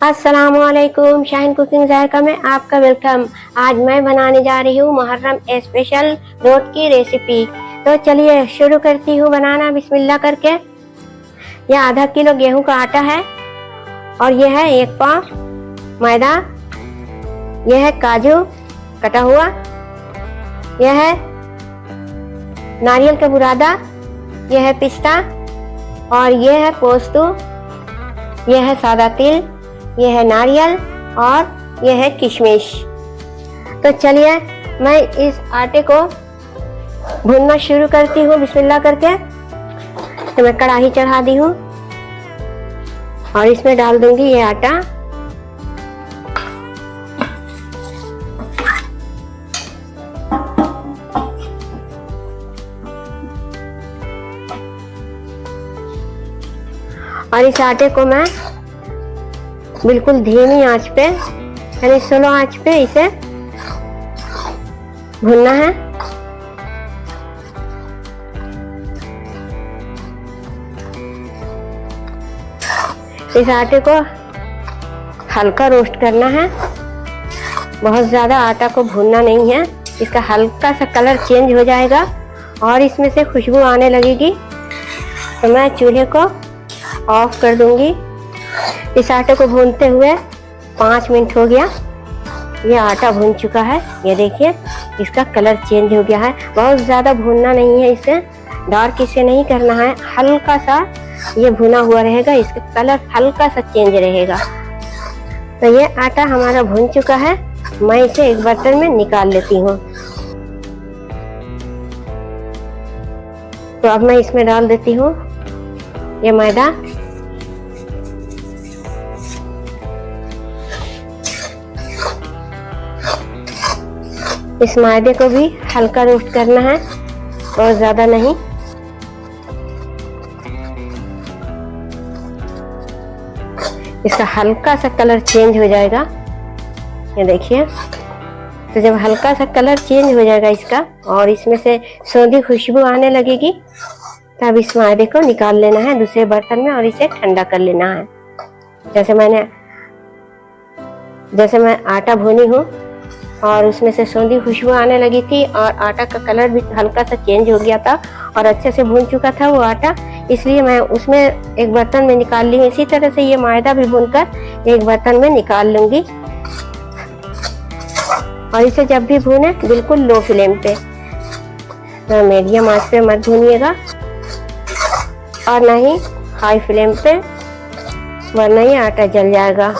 अस्सलामुअलैकुम, शाहीन कुकिंग जायका में आपका वेलकम। आज मैं बनाने जा रही हूँ मुहर्रम स्पेशल रोट की रेसिपी। तो चलिए शुरू करती हूँ बनाना बिस्मिल्लाह करके। यह आधा किलो गेहूं का आटा है और यह है 1 पाव मैदा। यह है काजू कटा हुआ, यह है नारियल का बुरादा, यह है पिस्ता और यह है पोस्तू, यह है सादा तिल, यह है नारियल और यह है किशमिश। तो चलिए मैं इस आटे को भूनना शुरू करती हूँ बिस्मिल्लाह करके। तो मैं कढ़ाई चढ़ा दी हूँ और इसमें डाल दूंगी ये आटा। और इस आटे को मैं बिल्कुल धीमी आंच पे यानी स्लो आंच पे इसे भूनना है। इस आटे को हल्का रोस्ट करना है, बहुत ज्यादा आटा को भूनना नहीं है। इसका हल्का सा कलर चेंज हो जाएगा और इसमें से खुशबू आने लगेगी तो मैं चूल्हे को ऑफ कर दूंगी। इस आटे को भूनते हुए 5 मिनट हो गया। ये आटा भून चुका है, ये देखिए इसका कलर चेंज हो गया है। बहुत ज़्यादा भूनना नहीं है, इसे डार्क इसे नहीं करना है, हल्का सा ये भुना हुआ रहेगा, इसका कलर हल्का सा चेंज रहेगा। तो ये आटा हमारा भून चुका है, मैं इसे एक बर्तन में निकाल लेती हूँ। तो अब मैं इसमें डाल देती हूँ ये मैदा। इस मैदे को भी हल्का रोस्ट करना है, बहुत ज्यादा नहीं। इसका हल्का सा कलर चेंज हो जाएगा, ये देखिए। तो जब हल्का सा कलर चेंज हो जाएगा इसका और इसमें से सौंधी खुशबू आने लगेगी, तब इस मैदे को निकाल लेना है दूसरे बर्तन में और इसे ठंडा कर लेना है। जैसे मैं आटा भूनी हूँ और उसमें से सौंधी खुशबू आने लगी थी और आटा का कलर भी हल्का सा चेंज हो गया था और अच्छे से भून चुका था वो आटा, इसलिए मैं उसमें एक बर्तन में निकाल ली। इसी तरह से ये मैदा भी भूनकर एक बर्तन में निकाल लूंगी। और इसे जब भी भूने बिल्कुल लो फ्लेम पे, तो मीडियम आंच पे मत भूनिएगा और ना ही हाई फ्लेम पे, वरना ये आटा जल जाएगा।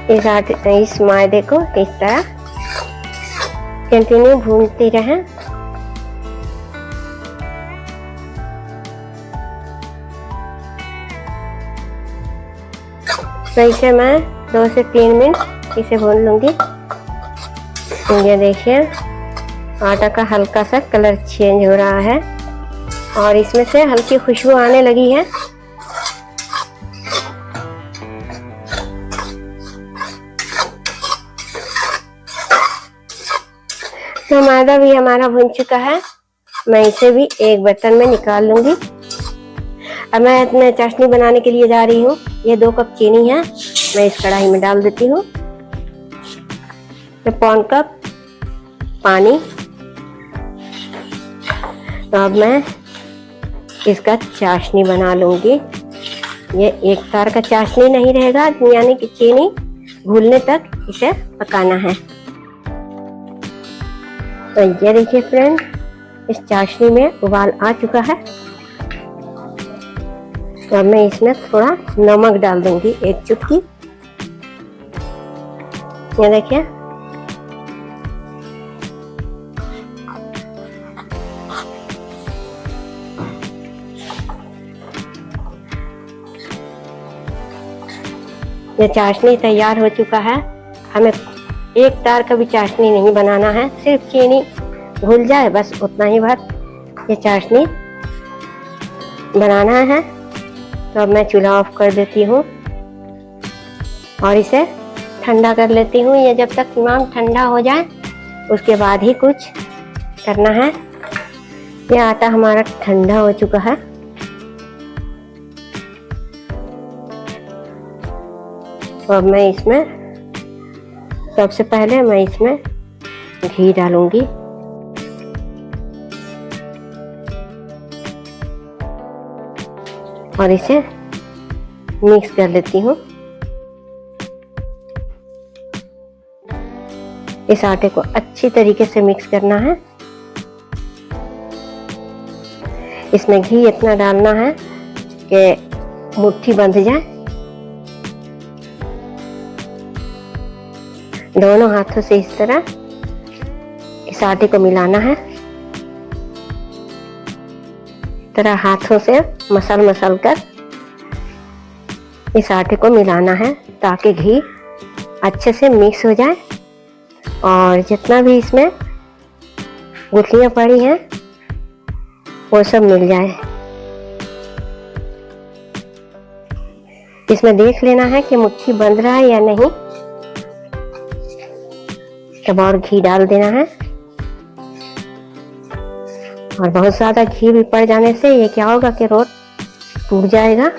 इस मैदे को इस तरह कंटिन्यू भूनती रहें। तो इसे मैं 2 से 3 मिनट इसे भून लूंगी। ये देखिए आटा का हल्का सा कलर चेंज हो रहा है और इसमें से हल्की खुशबू आने लगी है। तो मैदा भी हमारा भुन चुका है, मैं इसे भी एक बर्तन में निकाल लूंगी। अब मैं अपने चाशनी बनाने के लिए जा रही हूँ। ये 2 कप चीनी है, मैं इस कढ़ाई में डाल देती हूँ। तो 1 कप पानी। तो अब मैं इसका चाशनी बना लूंगी। ये एक तार का चाशनी नहीं रहेगा, यानी कि चीनी घुलने तक इसे पकाना है। तो ये देखिए फ्रेंड, इस चाशनी में उबाल आ चुका है। तो अब मैं इसमें थोड़ा नमक डाल दूंगी, 1 चुटकी। ये देखिए ये चाशनी तैयार हो चुका है। हमें एक तार का भी चाशनी नहीं बनाना है, सिर्फ चीनी घुल जाए बस, उतना ही बात ये चाशनी बनाना है। तो अब मैं चूल्हा ऑफ कर देती हूँ और इसे ठंडा कर लेती हूँ। ये जब तक तमाम ठंडा हो जाए उसके बाद ही कुछ करना है। ये आटा हमारा ठंडा हो चुका है, तो अब मैं इसमें सबसे पहले मैं इसमें घी डालूंगी। और इसे मिक्स कर लेती हूँ। इस आटे को अच्छी तरीके से मिक्स करना है। इसमें घी इतना डालना है कि मुट्ठी बंध जाए। दोनों हाथों से इस तरह इस आटे को मिलाना है। तरह हाथों से मसल कर इस आटे को मिलाना है ताकि घी अच्छे से मिक्स हो जाए और जितना भी इसमें गुठलियां पड़ी हैं वो सब मिल जाए। इसमें देख लेना है कि मुट्ठी बंध रहा है या नहीं। तब और घी डाल देना है। और बहुत ज्यादा घी भी पड़ जाने से ये क्या होगा कि रोट टूट जाएगा,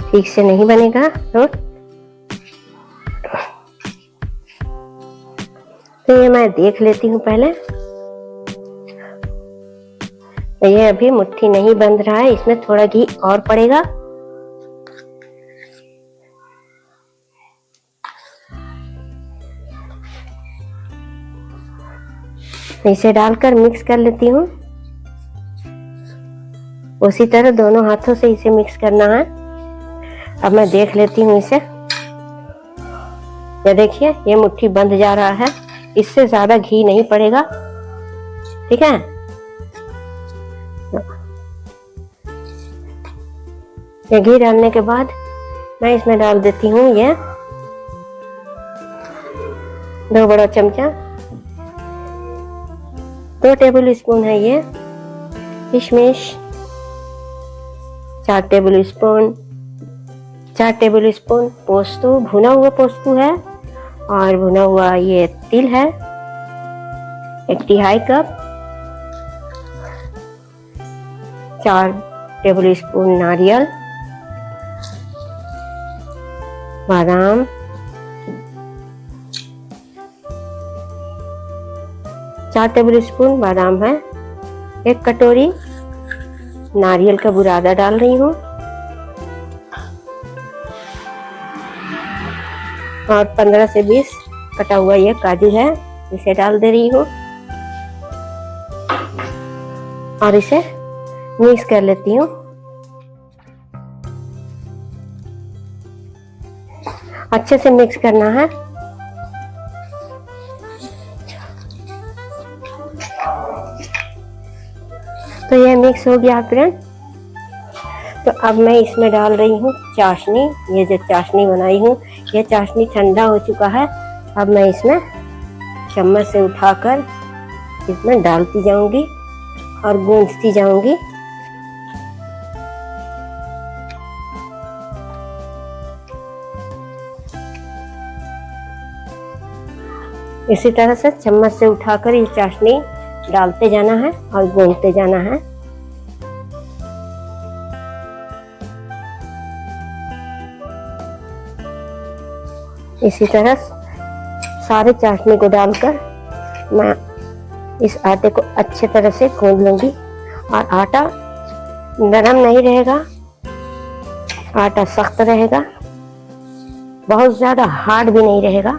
ठीक से नहीं बनेगा रोट। तो ये मैं देख लेती हूँ पहले। तो ये अभी मुट्ठी नहीं बंध रहा है, इसमें थोड़ा घी और पड़ेगा। इसे डालकर मिक्स कर लेती हूँ। उसी तरह दोनों हाथों से इसे मिक्स करना है। अब मैं देख लेती हूँ इसे। ये देखिए ये मुट्ठी बंध जा रहा है, इससे ज्यादा घी नहीं पड़ेगा, ठीक है। ये घी डालने के बाद मैं इसमें डाल देती हूँ ये 2 बड़ा चमचा, 2 टेबल स्पून है ये किशमिश, 4 टेबल स्पून पोस्तू, भुना हुआ पोस्तू है, और भुना हुआ ये तिल है 1/2 कप, 4 टेबल स्पून नारियल, बादाम, 4 टेबल स्पून बादाम है, 1 कटोरी नारियल का बुरादा डाल रही हूँ, और 15 से 20 कटा हुआ ये काजू है, इसे डाल दे रही हूँ। और इसे मिक्स कर लेती हूँ। अच्छे से मिक्स करना है। तो ये मिक्स हो गया फ्रेंड। तो अब मैं इसमें डाल रही हूँ चाशनी। ये जो चाशनी बनाई हूँ, ये चाशनी ठंडा हो चुका है। अब मैं इसमें चम्मच से उठाकर इसमें डालती जाऊंगी और गूंथती जाऊंगी। इसी तरह से चम्मच से उठाकर ये चाशनी डालते जाना है और गूंथते जाना है। इसी तरह सारे चाशनी को डालकर मैं इस आटे को अच्छे तरह से गूंथ लूंगी। और आटा नरम नहीं रहेगा, आटा सख्त रहेगा, बहुत ज्यादा हार्ड भी नहीं रहेगा।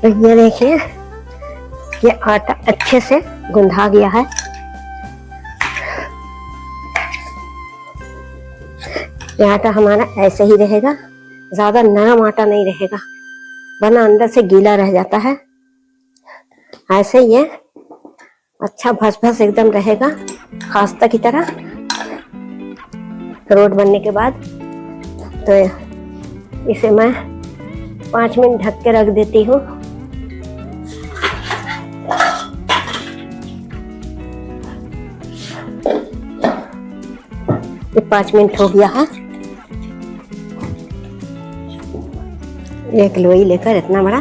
तो ये देखिए ये आटा अच्छे से गुंधा गया है। ये आटा हमारा ऐसे ही रहेगा, ज्यादा नरम आटा नहीं रहेगा, वरना अंदर से गीला रह जाता है। ऐसे ये अच्छा भस एकदम रहेगा, खास्ता की तरह। रोट बनने के बाद तो इसे मैं 5 मिनट ढक के रख देती हूँ। ये 5 मिनट हो गया है। एक लोई लेकर इतना बड़ा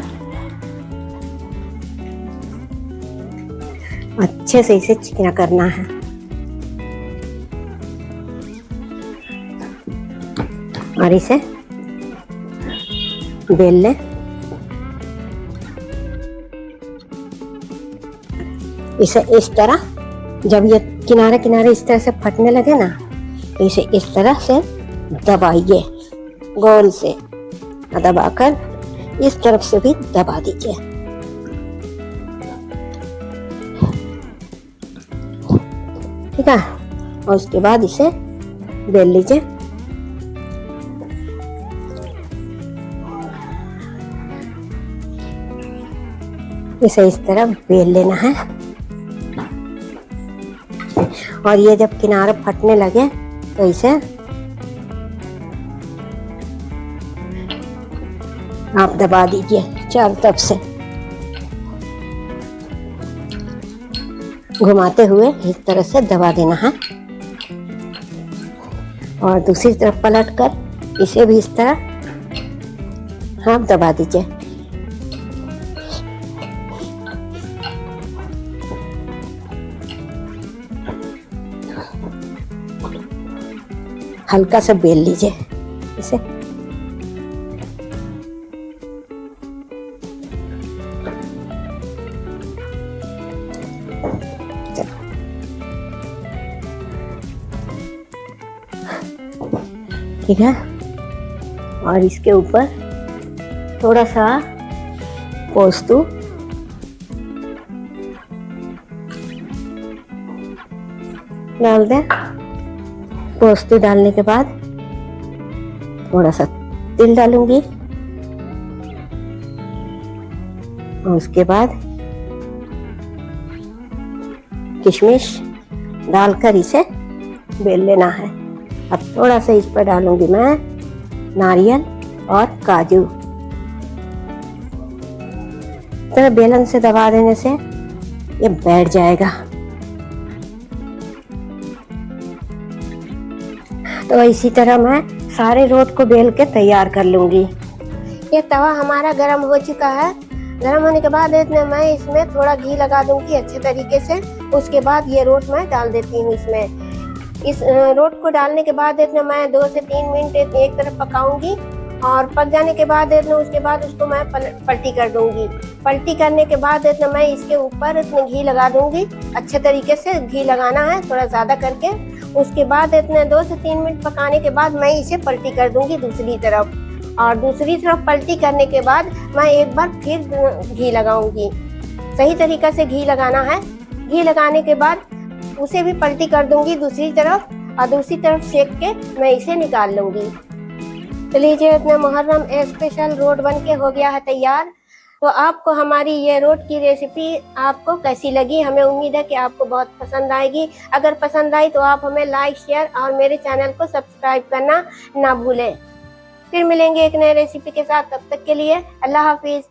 अच्छे से इसे चिकना करना है। और इसे बेल लें। इसे इस तरह, जब ये किनारे किनारे इस तरह से फटने लगे ना, तो इसे इस तरह से दबाइए, गोल से दबाकर इस तरफ से भी दबा दीजिए। ठीक है, और उसके बाद इसे बेल लीजिए। इसे इस तरह बेल लेना है। और ये जब किनारे फटने लगे तो इसे आप दबा दीजिए चारों तरफ से, घुमाते हुए इस तरह से दबा देना है। और दूसरी तरफ पलट कर इसे भी इस तरह आप दबा दीजिए। हल्का सा बेल लीजिए इसे। ठीक है, और इसके ऊपर थोड़ा सा पोस्तु डाल दें। पोस्तु डालने के बाद थोड़ा सा तिल डालूंगी, और उसके बाद किशमिश डालकर इसे बेल लेना है। अब थोड़ा सा इस पर डालूंगी मैं नारियल और काजू। तो बेलन से दबा देने से ये बैठ जाएगा। तो इसी तरह मैं सारे रोट को बेल के तैयार कर लूंगी। ये तवा हमारा गरम हो चुका है। गरम होने के बाद मैं इसमें थोड़ा घी लगा दूंगी अच्छे तरीके से। उसके बाद ये रोट मैं डाल देती हूँ इसमें। इस रोट को डालने के बाद मैं 2 से 3 मिनट एक तरफ पकाऊंगी, और पक जाने के बाद उसके बाद उसको मैं पलटी कर दूंगी। पलटी करने के बाद मैं इसके ऊपर घी लगा दूंगी। अच्छे तरीके से घी लगाना है, थोड़ा ज़्यादा करके। उसके बाद 2 से 3 मिनट पकाने के बाद मैं इसे पलटी कर दूंगी दूसरी तरफ, और दूसरी तरफ पलटी करने के बाद मैं एक बार फिर घी लगाऊंगी। सही तरीक़े से घी लगाना है। घी लगाने के बाद उसे भी पलटी कर दूंगी दूसरी तरफ, और दूसरी तरफ सेक के मैं इसे निकाल लूंगी। तो लीजिए, मुहर्रम स्पेशल रोट बन के हो गया है तैयार। तो आपको हमारी ये रोट की रेसिपी आपको कैसी लगी? हमें उम्मीद है कि आपको बहुत पसंद आएगी। अगर पसंद आई तो आप हमें लाइक, शेयर और मेरे चैनल को सब्सक्राइब करना ना भूलें। फिर मिलेंगे एक नए रेसिपी के साथ। तब तक के लिए अल्लाह हाफिज।